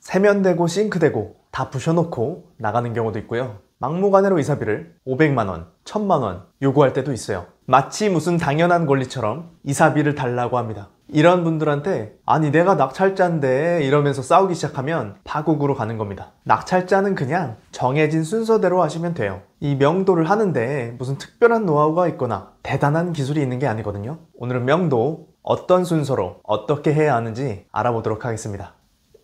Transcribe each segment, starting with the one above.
세면되고 싱크대고 다 부셔놓고 나가는 경우도 있고요. 막무가내로 이사비를 500만원, 1000만원 요구할 때도 있어요. 마치 무슨 당연한 권리처럼 이사비를 달라고 합니다. 이런 분들한테 아니 내가 낙찰자인데 이러면서 싸우기 시작하면 파국으로 가는 겁니다. 낙찰자는 그냥 정해진 순서대로 하시면 돼요. 이 명도를 하는데 무슨 특별한 노하우가 있거나 대단한 기술이 있는 게 아니거든요. 오늘은 명도 어떤 순서로 어떻게 해야 하는지 알아보도록 하겠습니다.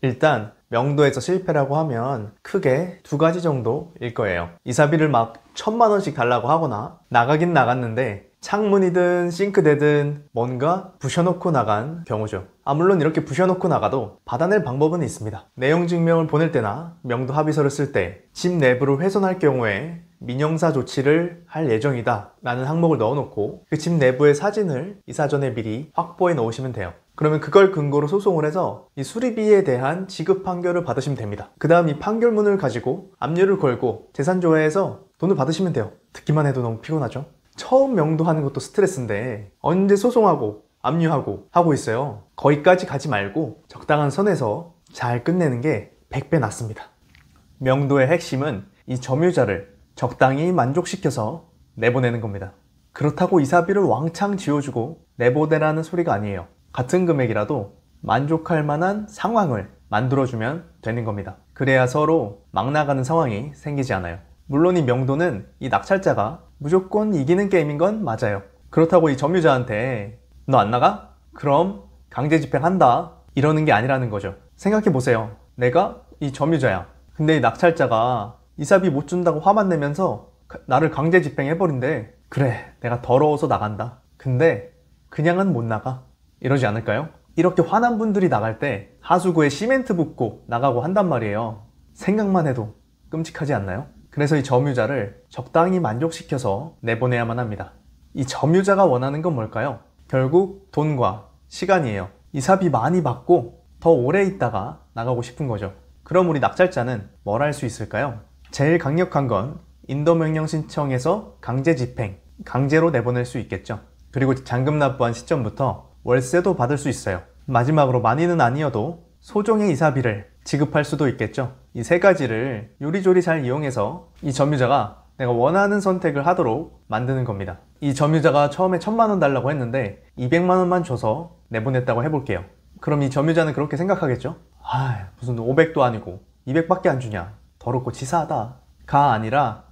일단 명도에서 실패라고 하면 크게 두 가지 정도일 거예요. 이사비를 막 1000만원씩 달라고 하거나 나가긴 나갔는데 창문이든 싱크대든 뭔가 부셔놓고 나간 경우죠. 물론 이렇게 부셔놓고 나가도 받아낼 방법은 있습니다. 내용 증명을 보낼 때나 명도 합의서를 쓸 때 집 내부를 훼손할 경우에 민형사 조치를 할 예정이다 라는 항목을 넣어놓고 그 집 내부의 사진을 이사 전에 미리 확보해 놓으시면 돼요. 그러면 그걸 근거로 소송을 해서 이 수리비에 대한 지급 판결을 받으시면 됩니다. 그 다음 이 판결문을 가지고 압류를 걸고 재산조회해서 돈을 받으시면 돼요. 듣기만 해도 너무 피곤하죠? 처음 명도하는 것도 스트레스인데 언제 소송하고 압류하고 하고 있어요. 거기까지 가지 말고 적당한 선에서 잘 끝내는 게 100배 낫습니다. 명도의 핵심은 이 점유자를 적당히 만족시켜서 내보내는 겁니다. 그렇다고 이사비를 왕창 지어주고 내보내라는 소리가 아니에요. 같은 금액이라도 만족할 만한 상황을 만들어주면 되는 겁니다. 그래야 서로 막 나가는 상황이 생기지 않아요. 물론 이 명도는 이 낙찰자가 무조건 이기는 게임인 건 맞아요. 그렇다고 이 점유자한테 너 안 나가? 그럼 강제 집행한다 이러는 게 아니라는 거죠. 생각해보세요. 내가 이 점유자야. 근데 이 낙찰자가 이사비 못 준다고 화만 내면서 나를 강제 집행해버린대. 그래, 내가 더러워서 나간다. 근데 그냥은 못 나가. 이러지 않을까요? 이렇게 화난 분들이 나갈 때 하수구에 시멘트 붓고 나가고 한단 말이에요. 생각만 해도 끔찍하지 않나요? 그래서 이 점유자를 적당히 만족시켜서 내보내야만 합니다. 이 점유자가 원하는 건 뭘까요? 결국 돈과 시간이에요. 이사비 많이 받고 더 오래 있다가 나가고 싶은 거죠. 그럼 우리 낙찰자는 뭘 할 수 있을까요? 제일 강력한 건 인도명령 신청에서 강제 집행, 강제로 내보낼 수 있겠죠. 그리고 잔금 납부한 시점부터 월세도 받을 수 있어요. 마지막으로 많이는 아니어도 소정의 이사비를 지급할 수도 있겠죠. 이 세 가지를 요리조리 잘 이용해서 이 점유자가 내가 원하는 선택을 하도록 만드는 겁니다. 이 점유자가 처음에 1000만원 달라고 했는데 200만원만 줘서 내보냈다고 해볼게요. 그럼 이 점유자는 그렇게 생각하겠죠? 무슨 500도 아니고 200밖에 안 주냐, 더럽고 치사하다 가 아니라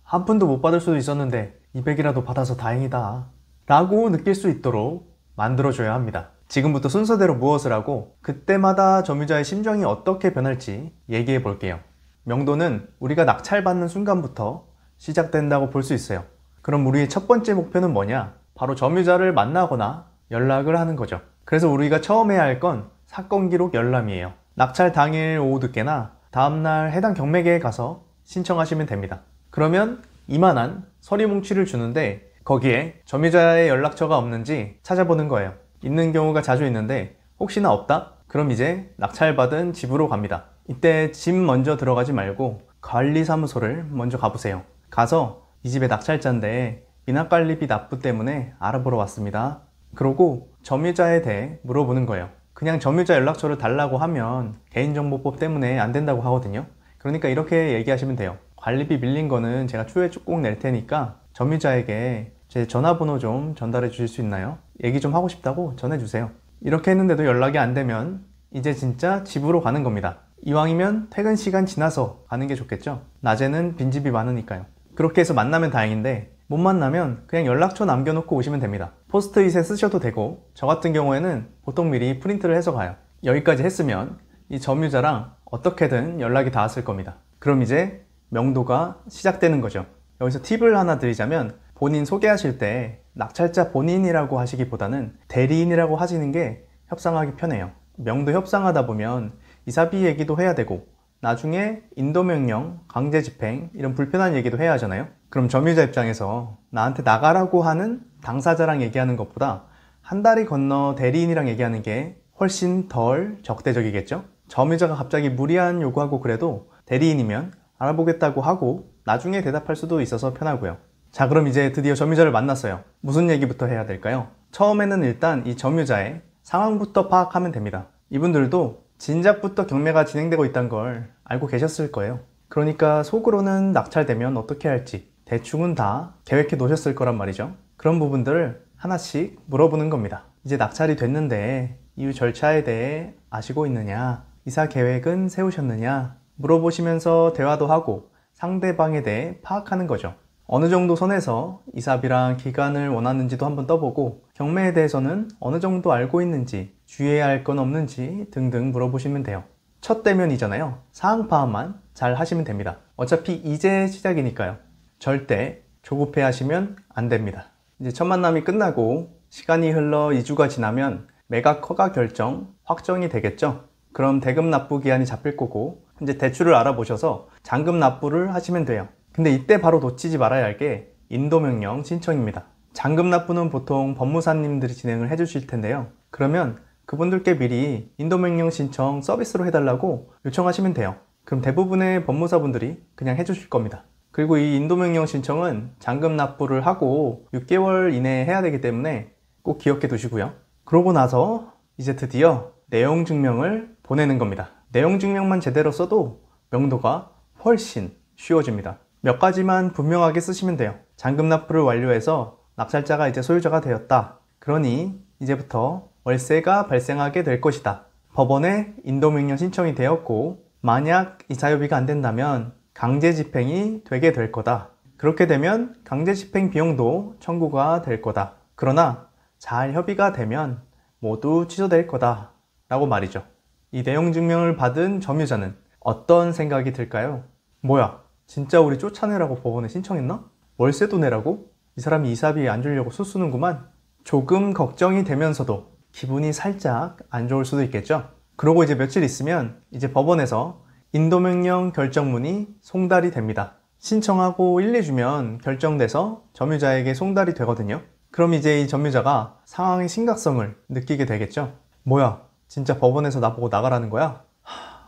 한 푼도 못 받을 수도 있었는데 200이라도 받아서 다행이다 라고 느낄 수 있도록 만들어줘야 합니다. 지금부터 순서대로 무엇을 하고 그때마다 점유자의 심정이 어떻게 변할지 얘기해 볼게요. 명도는 우리가 낙찰받는 순간부터 시작된다고 볼 수 있어요. 그럼 우리의 첫 번째 목표는 뭐냐? 바로 점유자를 만나거나 연락을 하는 거죠. 그래서 우리가 처음 해야 할 건 사건 기록 열람이에요. 낙찰 당일 오후 늦게나 다음날 해당 경매계에 가서 신청하시면 됩니다. 그러면 이만한 서류 뭉치를 주는데 거기에 점유자의 연락처가 없는지 찾아보는 거예요. 있는 경우가 자주 있는데 혹시나 없다? 그럼 이제 낙찰받은 집으로 갑니다. 이때 집 먼저 들어가지 말고 관리사무소를 먼저 가보세요. 가서 이 집의 낙찰자인데 미납관리비 납부 때문에 알아보러 왔습니다. 그러고 점유자에 대해 물어보는 거예요. 그냥 점유자 연락처를 달라고 하면 개인정보법 때문에 안 된다고 하거든요. 그러니까 이렇게 얘기하시면 돼요. 관리비 밀린 거는 제가 추후에 꼭 낼 테니까 점유자에게 제 전화번호 좀 전달해 주실 수 있나요? 얘기 좀 하고 싶다고 전해주세요. 이렇게 했는데도 연락이 안 되면 이제 진짜 집으로 가는 겁니다. 이왕이면 퇴근 시간 지나서 가는 게 좋겠죠? 낮에는 빈집이 많으니까요. 그렇게 해서 만나면 다행인데 못 만나면 그냥 연락처 남겨놓고 오시면 됩니다. 포스트잇에 쓰셔도 되고 저 같은 경우에는 보통 미리 프린트를 해서 가요. 여기까지 했으면 이 점유자랑 어떻게든 연락이 닿았을 겁니다. 그럼 이제 명도가 시작되는 거죠. 여기서 팁을 하나 드리자면 본인 소개하실 때 낙찰자 본인이라고 하시기보다는 대리인이라고 하시는 게 협상하기 편해요. 명도 협상하다 보면 이사비 얘기도 해야 되고 나중에 인도명령, 강제집행 이런 불편한 얘기도 해야 하잖아요. 그럼 점유자 입장에서 나한테 나가라고 하는 당사자랑 얘기하는 것보다 한 다리 건너 대리인이랑 얘기하는 게 훨씬 덜 적대적이겠죠? 점유자가 갑자기 무리한 요구하고 그래도 대리인이면 알아보겠다고 하고 나중에 대답할 수도 있어서 편하고요. 자, 그럼 이제 드디어 점유자를 만났어요. 무슨 얘기부터 해야 될까요? 처음에는 일단 이 점유자의 상황부터 파악하면 됩니다. 이분들도 진작부터 경매가 진행되고 있다는 걸 알고 계셨을 거예요. 그러니까 속으로는 낙찰되면 어떻게 할지 대충은 다 계획해 놓으셨을 거란 말이죠. 그런 부분들을 하나씩 물어보는 겁니다. 이제 낙찰이 됐는데 이후 절차에 대해 아시고 있느냐, 이사 계획은 세우셨느냐 물어보시면서 대화도 하고 상대방에 대해 파악하는 거죠. 어느 정도 선에서 이사비랑 기간을 원하는지도 한번 떠보고 경매에 대해서는 어느 정도 알고 있는지, 주의해야 할 건 없는지 등등 물어보시면 돼요. 첫 대면이잖아요. 상황 파악만 잘 하시면 됩니다. 어차피 이제 시작이니까요. 절대 조급해 하시면 안 됩니다. 이제 첫 만남이 끝나고 시간이 흘러 2주가 지나면 매각 허가 결정 확정이 되겠죠. 그럼 대금 납부 기한이 잡힐 거고 이제 대출을 알아보셔서 잔금 납부를 하시면 돼요. 근데 이때 바로 놓치지 말아야 할 게 인도명령 신청입니다. 잔금 납부는 보통 법무사님들이 진행을 해주실 텐데요. 그러면 그분들께 미리 인도명령 신청 서비스로 해달라고 요청하시면 돼요. 그럼 대부분의 법무사분들이 그냥 해주실 겁니다. 그리고 이 인도명령 신청은 잔금 납부를 하고 6개월 이내에 해야 되기 때문에 꼭 기억해 두시고요. 그러고 나서 이제 드디어 내용 증명을 보내는 겁니다. 내용 증명만 제대로 써도 명도가 훨씬 쉬워집니다. 몇 가지만 분명하게 쓰시면 돼요. 잔금 납부를 완료해서 낙찰자가 이제 소유자가 되었다. 그러니 이제부터 월세가 발생하게 될 것이다. 법원에 인도명령 신청이 되었고 만약 이사협의가 안 된다면 강제 집행이 되게 될 거다. 그렇게 되면 강제 집행 비용도 청구가 될 거다. 그러나 잘 협의가 되면 모두 취소될 거다 라고 말이죠. 이 내용 증명을 받은 점유자는 어떤 생각이 들까요? 뭐야, 진짜 우리 쫓아내라고 법원에 신청했나? 월세도 내라고? 이 사람이 이사비 안 주려고 수수는구만. 조금 걱정이 되면서도 기분이 살짝 안 좋을 수도 있겠죠. 그러고 이제 며칠 있으면 이제 법원에서 인도명령 결정문이 송달이 됩니다. 신청하고 1, 2주면 결정돼서 점유자에게 송달이 되거든요. 그럼 이제 이 점유자가 상황의 심각성을 느끼게 되겠죠. 뭐야, 진짜 법원에서 나보고 나가라는 거야?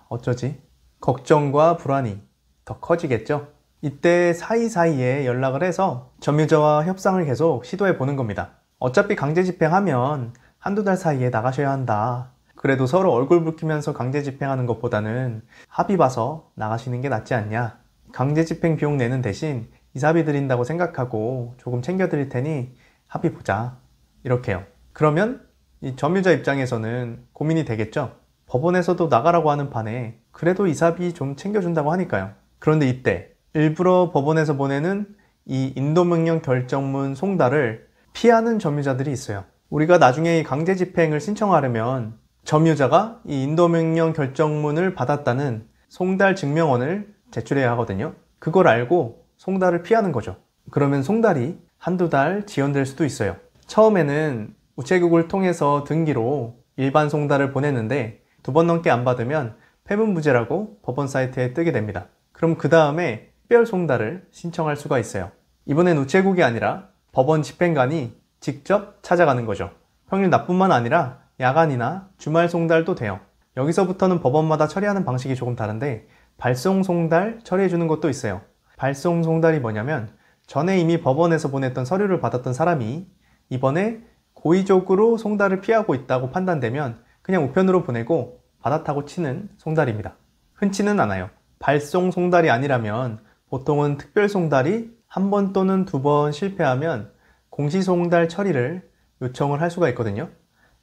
어쩌지? 걱정과 불안이 더 커지겠죠. 이때 사이사이에 연락을 해서 점유자와 협상을 계속 시도해 보는 겁니다. 어차피 강제 집행하면 한두 달 사이에 나가셔야 한다. 그래도 서로 얼굴 붉히면서 강제 집행하는 것보다는 합의 봐서 나가시는 게 낫지 않냐. 강제 집행 비용 내는 대신 이사비 드린다고 생각하고 조금 챙겨 드릴 테니 합의 보자. 이렇게요. 그러면 이 점유자 입장에서는 고민이 되겠죠. 법원에서도 나가라고 하는 판에 그래도 이사비 좀 챙겨준다고 하니까요. 그런데 이때 일부러 법원에서 보내는 이 인도명령 결정문 송달을 피하는 점유자들이 있어요. 우리가 나중에 이 강제 집행을 신청하려면 점유자가 이 인도명령 결정문을 받았다는 송달 증명원을 제출해야 하거든요. 그걸 알고 송달을 피하는 거죠. 그러면 송달이 한두 달 지연될 수도 있어요. 처음에는 우체국을 통해서 등기로 일반 송달을 보냈는데 2번 넘게 안 받으면 폐문부재라고 법원 사이트에 뜨게 됩니다. 그럼 그 다음에 특별 송달을 신청할 수가 있어요. 이번엔 우체국이 아니라 법원 집행관이 직접 찾아가는 거죠. 평일 낮뿐만 아니라 야간이나 주말 송달도 돼요. 여기서부터는 법원마다 처리하는 방식이 조금 다른데 발송 송달 처리해주는 것도 있어요. 발송 송달이 뭐냐면 전에 이미 법원에서 보냈던 서류를 받았던 사람이 이번에 고의적으로 송달을 피하고 있다고 판단되면 그냥 우편으로 보내고 받았다고 치는 송달입니다. 흔치는 않아요. 발송 송달이 아니라면 보통은 특별 송달이 1번 또는 2번 실패하면 공시송달 처리를 요청을 할 수가 있거든요.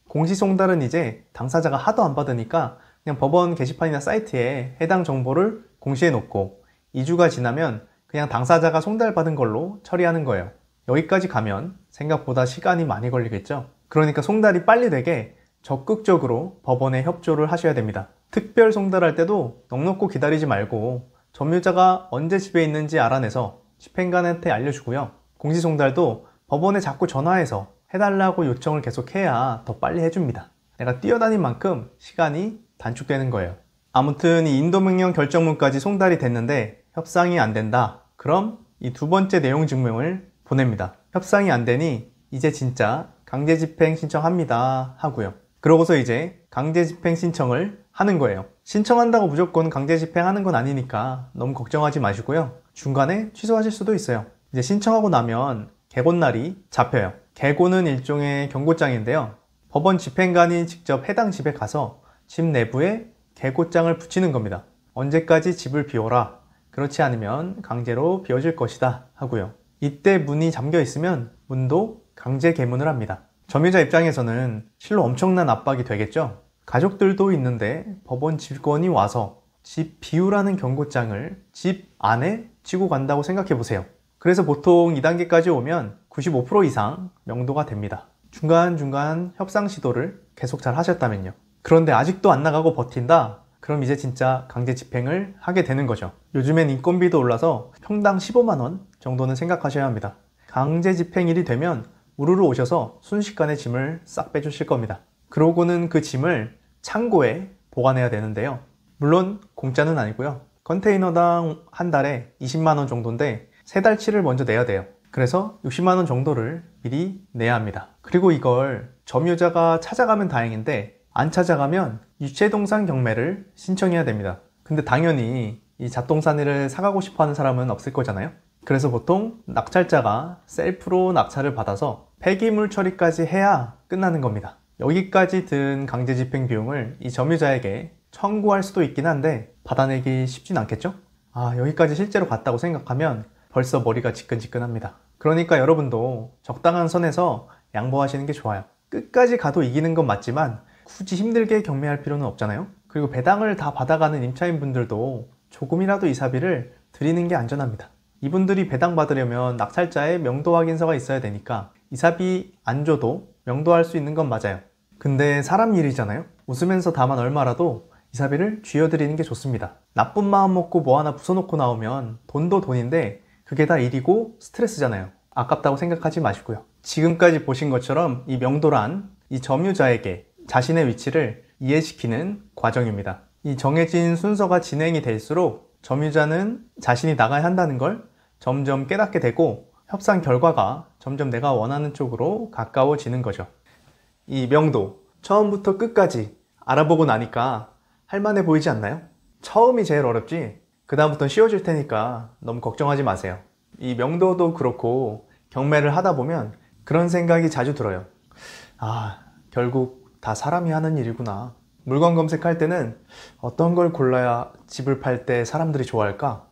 공시송달은 이제 당사자가 하도 안 받으니까 그냥 법원 게시판이나 사이트에 해당 정보를 공시해 놓고 2주가 지나면 그냥 당사자가 송달받은 걸로 처리하는 거예요. 여기까지 가면 생각보다 시간이 많이 걸리겠죠. 그러니까 송달이 빨리 되게 적극적으로 법원에 협조를 하셔야 됩니다. 특별 송달할 때도 넉넉히 기다리지 말고 점유자가 언제 집에 있는지 알아내서 집행관한테 알려주고요. 공시송달도 법원에 자꾸 전화해서 해달라고 요청을 계속해야 더 빨리 해줍니다. 내가 뛰어다닌 만큼 시간이 단축되는 거예요. 아무튼 이 인도명령 결정문까지 송달이 됐는데 협상이 안 된다. 그럼 이 2번째 내용 증명을 보냅니다. 협상이 안 되니 이제 진짜 강제 집행 신청합니다 하고요. 그러고서 이제 강제 집행 신청을 하는 거예요. 신청한다고 무조건 강제 집행하는 건 아니니까 너무 걱정하지 마시고요. 중간에 취소하실 수도 있어요. 이제 신청하고 나면 개곤날이 잡혀요. 개곤은 일종의 경고장인데요. 법원 집행관이 직접 해당 집에 가서 집 내부에 개고장을 붙이는 겁니다. 언제까지 집을 비워라. 그렇지 않으면 강제로 비워질 것이다 하고요. 이때 문이 잠겨 있으면 문도 강제 개문을 합니다. 점유자 입장에서는 실로 엄청난 압박이 되겠죠. 가족들도 있는데 법원 직원이 와서 집 비우라는 경고장을 집 안에 쥐고 간다고 생각해 보세요. 그래서 보통 2단계까지 오면 95% 이상 명도가 됩니다. 중간중간 협상 시도를 계속 잘 하셨다면요. 그런데 아직도 안 나가고 버틴다? 그럼 이제 진짜 강제 집행을 하게 되는 거죠. 요즘엔 인건비도 올라서 평당 15만 원 정도는 생각하셔야 합니다. 강제 집행일이 되면 우르르 오셔서 순식간에 짐을 싹 빼주실 겁니다. 그러고는 그 짐을 창고에 보관해야 되는데요. 물론 공짜는 아니고요. 컨테이너당 한 달에 20만 원 정도인데 3달치를 먼저 내야 돼요. 그래서 60만 원 정도를 미리 내야 합니다. 그리고 이걸 점유자가 찾아가면 다행인데 안 찾아가면 유체동산 경매를 신청해야 됩니다. 근데 당연히 이 잡동사니를 사가고 싶어 하는 사람은 없을 거잖아요. 그래서 보통 낙찰자가 셀프로 낙찰을 받아서 폐기물 처리까지 해야 끝나는 겁니다. 여기까지 든 강제 집행 비용을 이 점유자에게 청구할 수도 있긴 한데 받아내기 쉽진 않겠죠? 여기까지 실제로 갔다고 생각하면 벌써 머리가 지끈지끈합니다. 그러니까 여러분도 적당한 선에서 양보하시는 게 좋아요. 끝까지 가도 이기는 건 맞지만 굳이 힘들게 경매할 필요는 없잖아요. 그리고 배당을 다 받아가는 임차인분들도 조금이라도 이사비를 드리는 게 안전합니다. 이분들이 배당 받으려면 낙찰자의 명도 확인서가 있어야 되니까 이사비 안 줘도 명도할 수 있는 건 맞아요. 근데 사람 일이잖아요. 웃으면서 다만 얼마라도 이사비를 쥐어드리는 게 좋습니다. 나쁜 마음 먹고 뭐 하나 부숴놓고 나오면 돈도 돈인데 그게 다 일이고 스트레스잖아요. 아깝다고 생각하지 마시고요. 지금까지 보신 것처럼 이 명도란 이 점유자에게 자신의 위치를 이해시키는 과정입니다. 이 정해진 순서가 진행이 될수록 점유자는 자신이 나가야 한다는 걸 점점 깨닫게 되고 협상 결과가 점점 내가 원하는 쪽으로 가까워지는 거죠. 이 명도 처음부터 끝까지 알아보고 나니까 할만해 보이지 않나요? 처음이 제일 어렵지 그 다음부터는 쉬워질 테니까 너무 걱정하지 마세요. 이 명도도 그렇고 경매를 하다 보면 그런 생각이 자주 들어요. 결국 다 사람이 하는 일이구나. 물건 검색할 때는 어떤 걸 골라야 집을 팔 때 사람들이 좋아할까?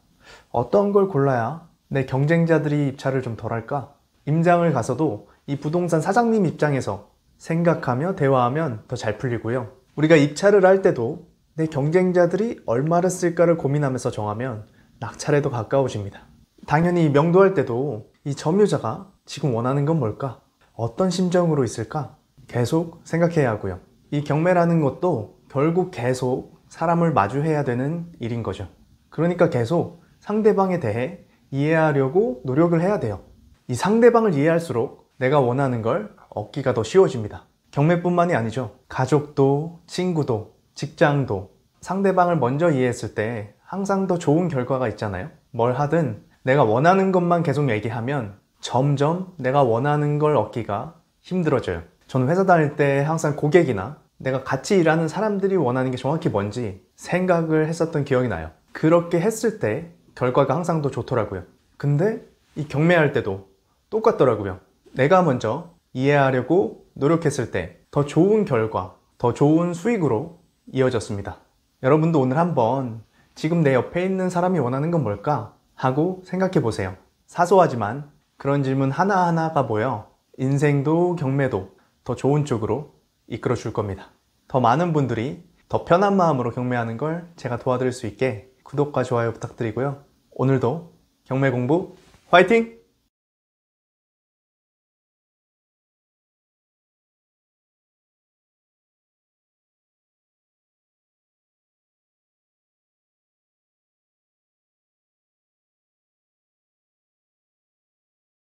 어떤 걸 골라야 내 경쟁자들이 입찰을 좀 덜할까? 임장을 가서도 이 부동산 사장님 입장에서 생각하며 대화하면 더 잘 풀리고요. 우리가 입찰을 할 때도 내 경쟁자들이 얼마를 쓸까를 고민하면서 정하면 낙찰에도 가까워집니다. 당연히 명도할 때도 이 점유자가 지금 원하는 건 뭘까? 어떤 심정으로 있을까? 계속 생각해야 하고요. 이 경매라는 것도 결국 계속 사람을 마주해야 되는 일인 거죠. 그러니까 계속 상대방에 대해 이해하려고 노력을 해야 돼요. 이 상대방을 이해할수록 내가 원하는 걸 얻기가 더 쉬워집니다. 경매뿐만이 아니죠. 가족도, 친구도, 직장도 상대방을 먼저 이해했을 때 항상 더 좋은 결과가 있잖아요. 뭘 하든 내가 원하는 것만 계속 얘기하면 점점 내가 원하는 걸 얻기가 힘들어져요. 저는 회사 다닐 때 항상 고객이나 내가 같이 일하는 사람들이 원하는 게 정확히 뭔지 생각을 했었던 기억이 나요. 그렇게 했을 때 결과가 항상 더 좋더라고요. 근데 이 경매할 때도 똑같더라고요. 내가 먼저 이해하려고 노력했을 때 더 좋은 결과, 더 좋은 수익으로 이어졌습니다. 여러분도 오늘 한번 지금 내 옆에 있는 사람이 원하는 건 뭘까? 하고 생각해 보세요. 사소하지만 그런 질문 하나하나가 모여 인생도 경매도 더 좋은 쪽으로 이끌어 줄 겁니다. 더 많은 분들이 더 편한 마음으로 경매하는 걸 제가 도와드릴 수 있게 구독과 좋아요 부탁드리고요. 오늘도 경매 공부 화이팅!